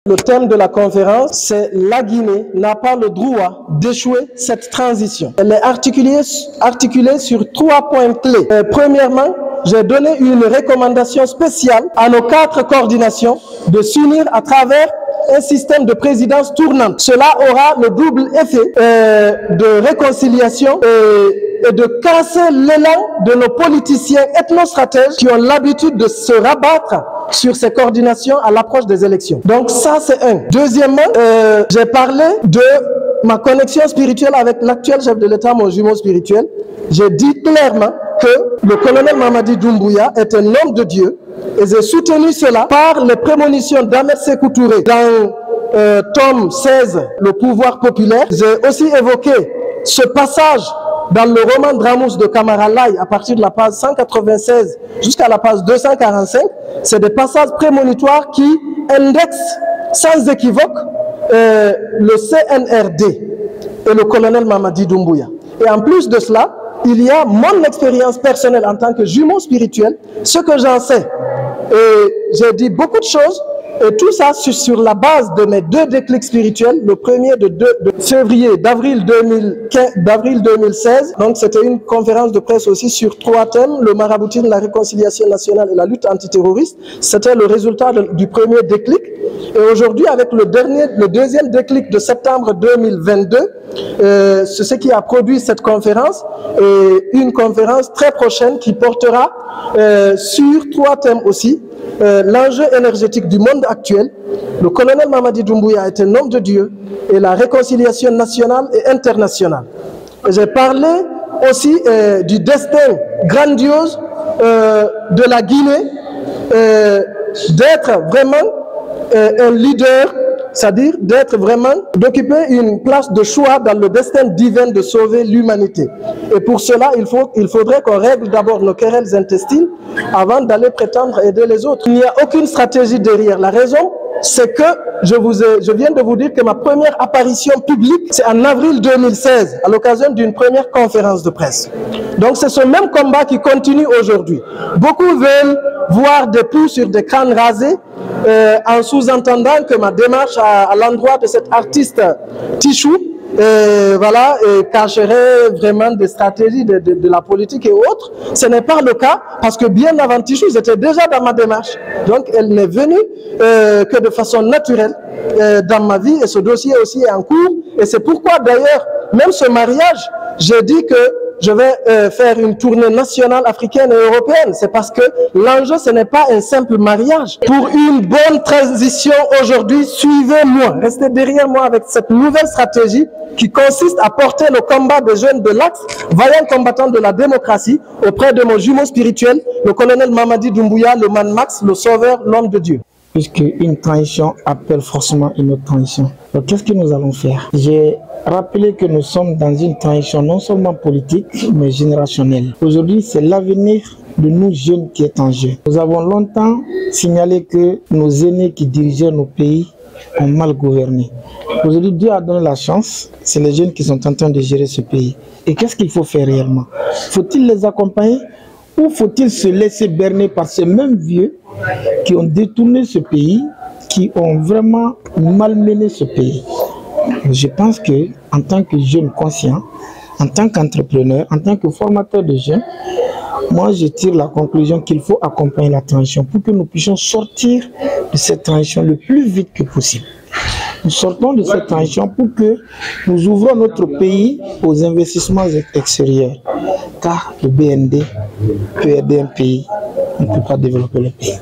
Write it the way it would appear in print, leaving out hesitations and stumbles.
Le thème de la conférence, c'est « La Guinée n'a pas le droit d'échouer cette transition ». Elle est articulée sur 3 points clés. Premièrement, j'ai donné une recommandation spéciale à nos 4 coordinations de s'unir à travers un système de présidence tournante. Cela aura le double effet de réconciliation et de casser l'élan de nos politiciens ethnostratèges qui ont l'habitude de se rabattre sur ces coordinations à l'approche des élections. Donc ça, c'est un. Deuxièmement, j'ai parlé de ma connexion spirituelle avec l'actuel chef de l'État, mon jumeau spirituel. J'ai dit clairement que le colonel Mamadi Doumbouya est un homme de Dieu et j'ai soutenu cela par les prémonitions d'Ahmed Sékou Touré dans tome 16, Le pouvoir populaire. J'ai aussi évoqué ce passage dans le roman Dramous de Camara Laye, à partir de la page 196 jusqu'à la page 245, c'est des passages prémonitoires qui indexent sans équivoque le CNRD et le colonel Mamadi Doumbouya. Et en plus de cela, il y a mon expérience personnelle en tant que jumeau spirituel, ce que j'en sais. Et j'ai dit beaucoup de choses, et tout ça sur la base de mes 2 déclics spirituels. Le premier de février, d'avril 2016. Donc c'était une conférence de presse aussi sur 3 thèmes, le maraboutisme, la réconciliation nationale et la lutte antiterroriste. C'était le résultat du premier déclic. Et aujourd'hui, avec le deuxième déclic de septembre 2022, c'est ce qui a produit cette conférence, et une conférence très prochaine qui portera sur 3 thèmes aussi. L'enjeu énergétique du monde actuel, le colonel Mamadi Doumbouya est un homme de Dieu, et la réconciliation nationale et internationale. J'ai parlé aussi du destin grandiose de la Guinée, d'être vraiment un leader, c'est-à-dire d'occuper une place de choix dans le destin divin de sauver l'humanité. Et pour cela, il faudrait qu'on règle d'abord nos querelles intestines avant d'aller prétendre aider les autres. Il n'y a aucune stratégie derrière. La raison, c'est que je viens de vous dire que ma première apparition publique, c'est en avril 2016, à l'occasion d'une première conférence de presse. Donc c'est ce même combat qui continue aujourd'hui. Beaucoup veulent voir des poux sur des crânes rasés, en sous-entendant que ma démarche à l'endroit de cet artiste Tichou, voilà, cacherait vraiment des stratégies de la politique et autres. Ce n'est pas le cas, parce que bien avant Tichou, j'étais déjà dans ma démarche. Donc elle n'est venue que de façon naturelle dans ma vie, et ce dossier aussi est en cours. Et c'est pourquoi d'ailleurs, même ce mariage, j'ai dit que je vais faire une tournée nationale africaine et européenne. C'est parce que l'enjeu, ce n'est pas un simple mariage. Pour une bonne transition aujourd'hui, suivez-moi. Restez derrière moi avec cette nouvelle stratégie qui consiste à porter le combat des jeunes de l'Axe, vaillants combattants de la démocratie, auprès de mon jumeau spirituel, le colonel Mamadi Doumbouya, le Man Max, le sauveur, l'homme de Dieu. Puisque une transition appelle forcément une autre transition. Donc qu'est-ce que nous allons faire? J'ai rappelé que nous sommes dans une transition non seulement politique, mais générationnelle. Aujourd'hui, c'est l'avenir de nous jeunes qui est en jeu. Nous avons longtemps signalé que nos aînés qui dirigeaient nos pays ont mal gouverné. Aujourd'hui, Dieu a donné la chance, c'est les jeunes qui sont en train de gérer ce pays. Et qu'est-ce qu'il faut faire réellement? Faut-il les accompagner, ou faut-il se laisser berner par ces mêmes vieux qui ont détourné ce pays, qui ont vraiment malmené ce pays? Je pense que, en tant que jeune conscient, en tant qu'entrepreneur, en tant que formateur de jeunes, moi je tire la conclusion qu'il faut accompagner la transition pour que nous puissions sortir de cette transition le plus vite que possible. Nous sortons de cette transition pour que nous ouvrons notre pays aux investissements extérieurs, car le BND peut aider un pays, on ne peut pas développer le pays.